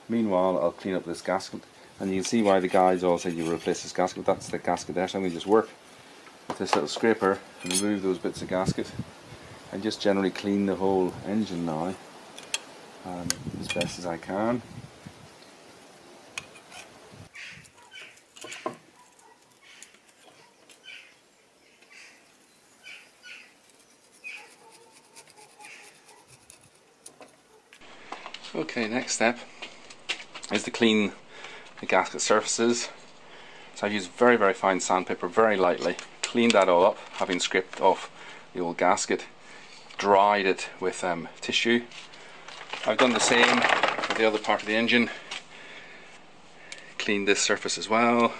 Meanwhile, I'll clean up this gasket, and you can see why the guys all said you replace this gasket. That's the gasket there, so I'm going to just work with this little scraper and remove those bits of gasket and just generally clean the whole engine now as best as I can. Okay, next step is to clean the gasket surfaces. So I've used very, very fine sandpaper, very lightly, cleaned that all up, having scraped off the old gasket, dried it with tissue. I've done the same for the other part of the engine, cleaned this surface as well.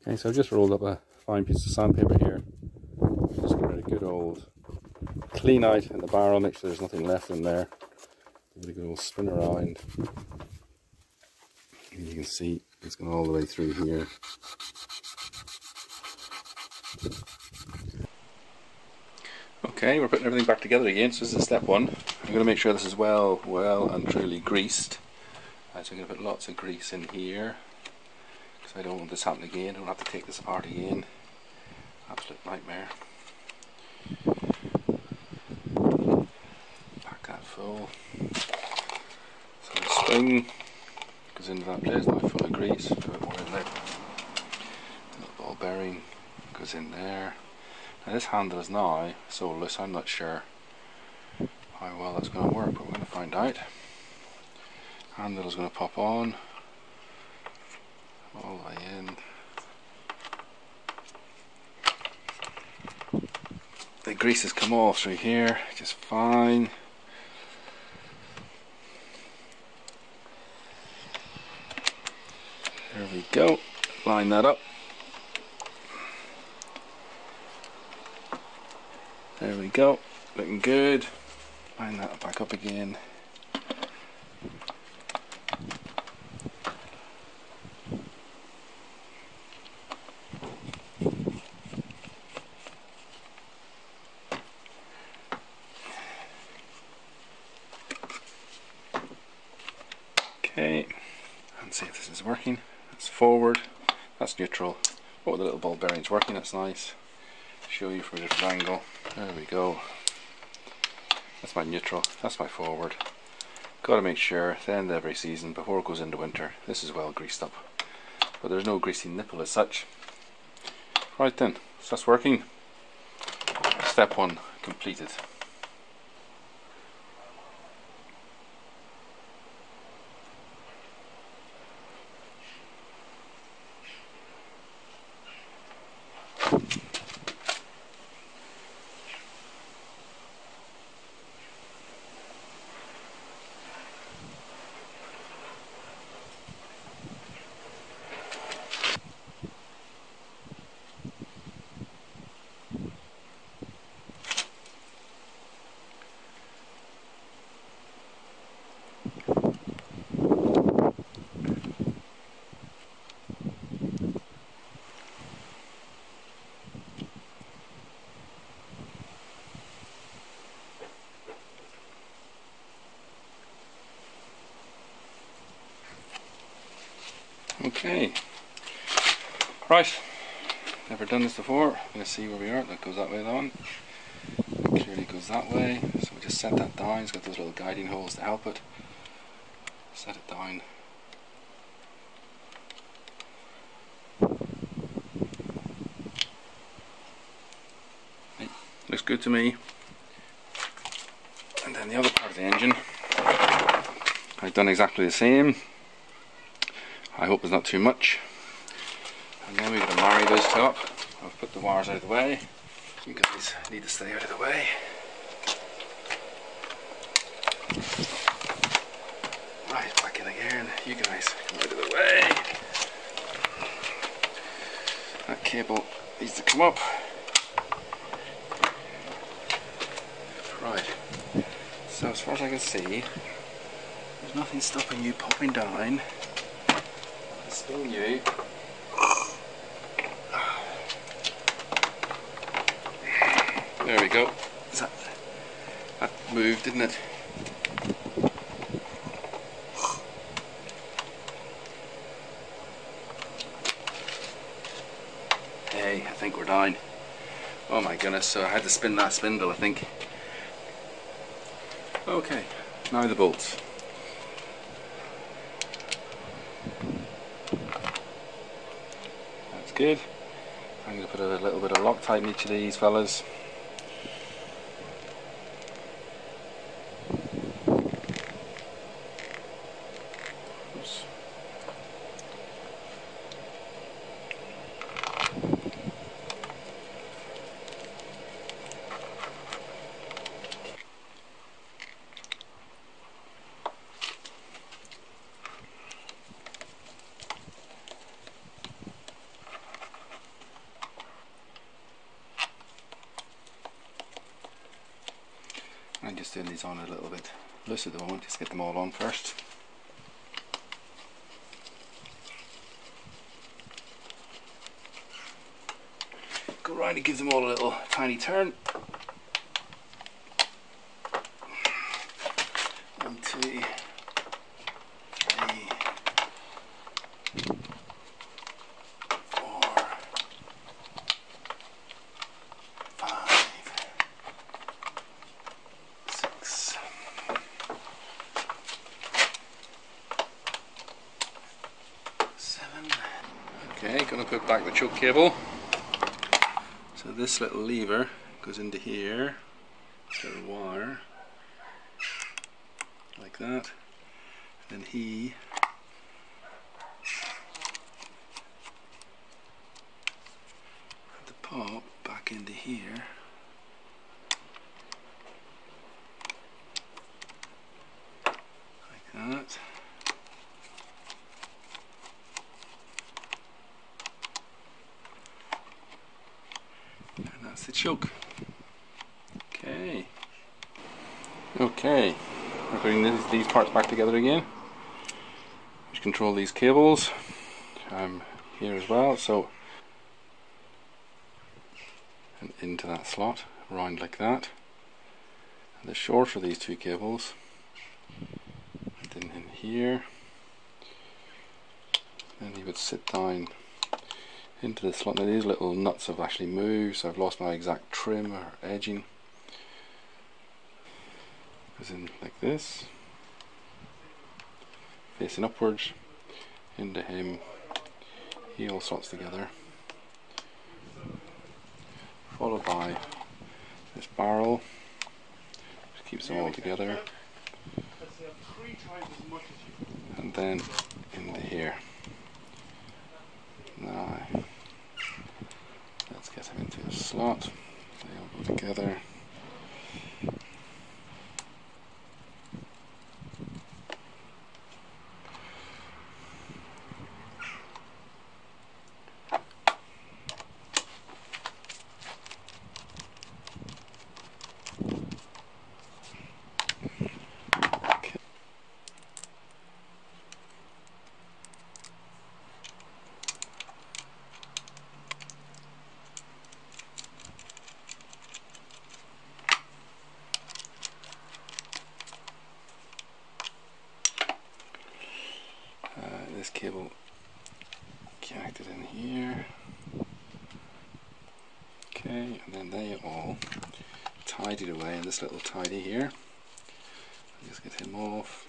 Okay, so I've just rolled up a fine piece of sandpaper here. Just give it a good old clean out in the barrel, make sure there's nothing left in there. Give it a good old spin around. And you can see it's going all the way through here. Okay, we're putting everything back together again, so this is step one. I'm going to make sure this is well and truly greased. So I'm going to put lots of grease in here, because I don't want this to happen again. I don't have to take this apart again. Absolute nightmare. Pack that full. So the spring goes into that place now full of grease. A bit more in there. The little ball bearing goes in there. Now this handle is now so loose, I'm not sure how well that's going to work, but we're going to find out. Handle is going to pop on all the way in. The grease has come all through here just fine. There we go, line that up. There we go, looking good. Line that back up again. Okay, and see if this is working. That's forward, that's neutral. Oh, the little ball bearing's working, that's nice. Show you from a different angle. There we go. That's my neutral, that's my forward. Got to make sure at the end of every season, before it goes into winter, this is well greased up. But there's no greasy nipple as such. Right then, so that's working. Step one completed. Okay, right, never done this before. I'm going to see where we are. That goes that way, that one. That clearly goes that way. So we just set that down. It's got those little guiding holes to help it. Set it down. Right. Looks good to me. And then the other part of the engine, I've done exactly the same. I hope there's not too much. And then we're going to marry those two up. I've put the wires out of the way. You guys need to stay out of the way. Right, back in again. You guys come out of the way. That cable needs to come up. Right. So as far as I can see, there's nothing stopping you popping down. Spin you. There we go. That moved, didn't it? think we're down. Oh my goodness, so I had to spin that spindle, I think. Okay, now the bolts. That's good. I'm going to put a little bit of Loctite in each of these fellas. Oops. I'm just doing these on a little bit loose at the moment, just get them all on first. Go round and give them all a little tiny turn. 1, 2, 3, 4, 5, 6, 7. Okay, gonna put back the choke cable. So this little lever goes into here, it's got a wire, like that, and then he had to pop back into here, like that. And that's the choke. Okay, we're putting these parts back together again. Just control these cables here as well, so and into that slot, around like that. And the shorter these two cables, and then in here, then he would sit down into the slot. Now these little nuts have actually moved, so I've lost my exact trim or edging. Goes in like this, facing upwards, into him, he all slots together, followed by this barrel, which keeps them all together, and then into here. Now, let's get him into a slot, they all go together. This cable connected in here. Okay, and then they all tidied away in this little tidy here. I'll just get him off.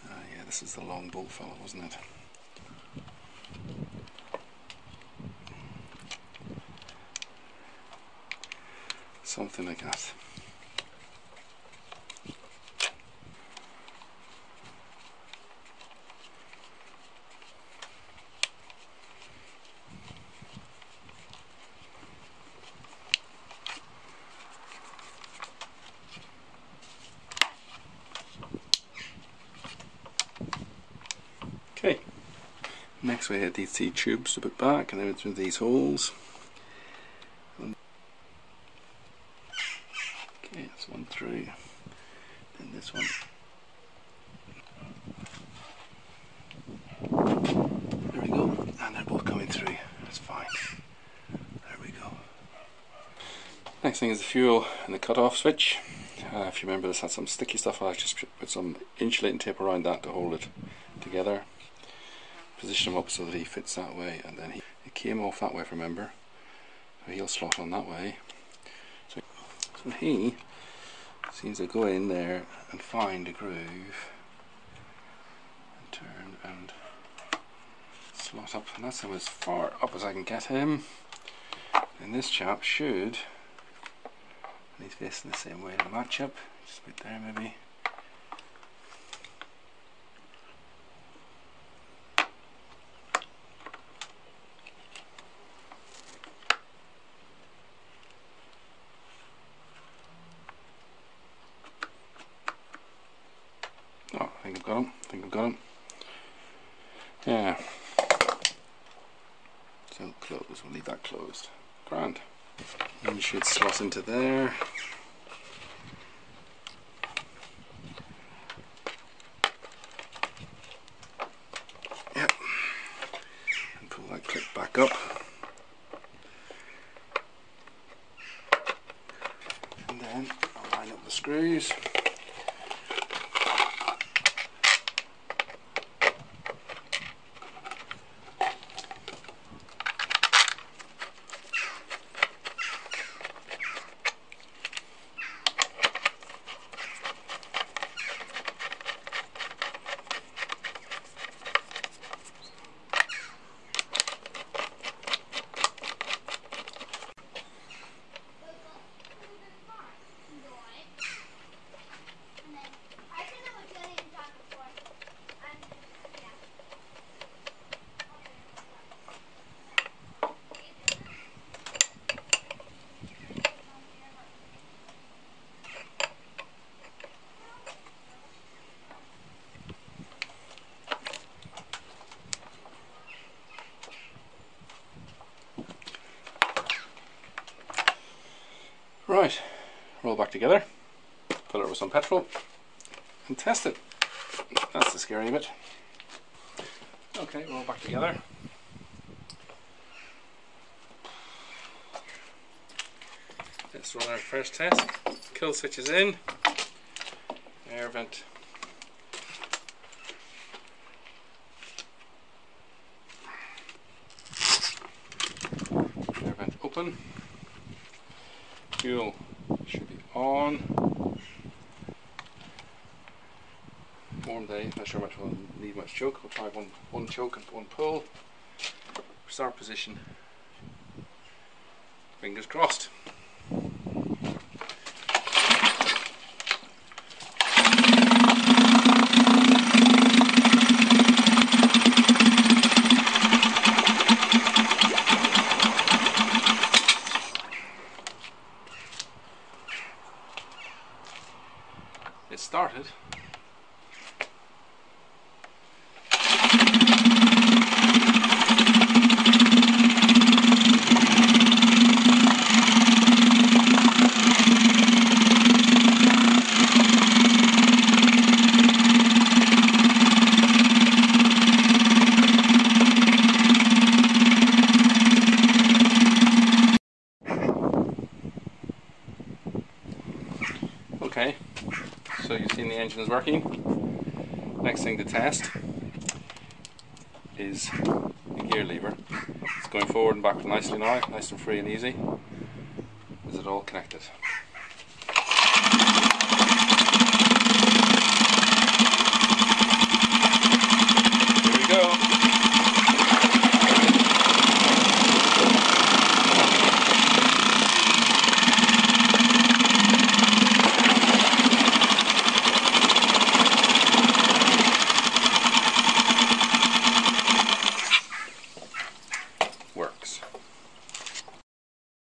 Yeah, this is the long bolt fellow, wasn't it? Something like that. Okay, next we had these two tubes to put back, and then through these holes. Okay, that's one through, then this one. There we go, and they're both coming through, that's fine. There we go. Next thing is the fuel and the cut-off switch. If you remember, this had some sticky stuff. I just put some insulating tape around that to hold it together. position him up so that he fits that way, and then he came off that way, if you remember, so he'll slot on that way. So he seems to go in there and find a groove and turn and slot up, and that's him as far up as I can get him. And this chap should, and he's facing the same way to match up, just a bit there maybe. Oh, I think I've got him. Yeah. So close, we'll leave that closed. Grand. And you should slot into there. Yep. And pull that clip back up. And then I'll line up the screws. Right, roll back together, fill it with some petrol and test it. That's the scary bit. Okay, roll back together. Let's run our first test. Kill switch is in. Air vent. Air vent open. Fuel should be on. Warm day, not sure much we'll need much choke. We'll try one choke and one pull. Start position. Fingers crossed. It started. Okay, so you've seen the engine is working. Next thing to test is the gear lever. It's going forward and back nicely now, nice and free and easy. Is it all connected?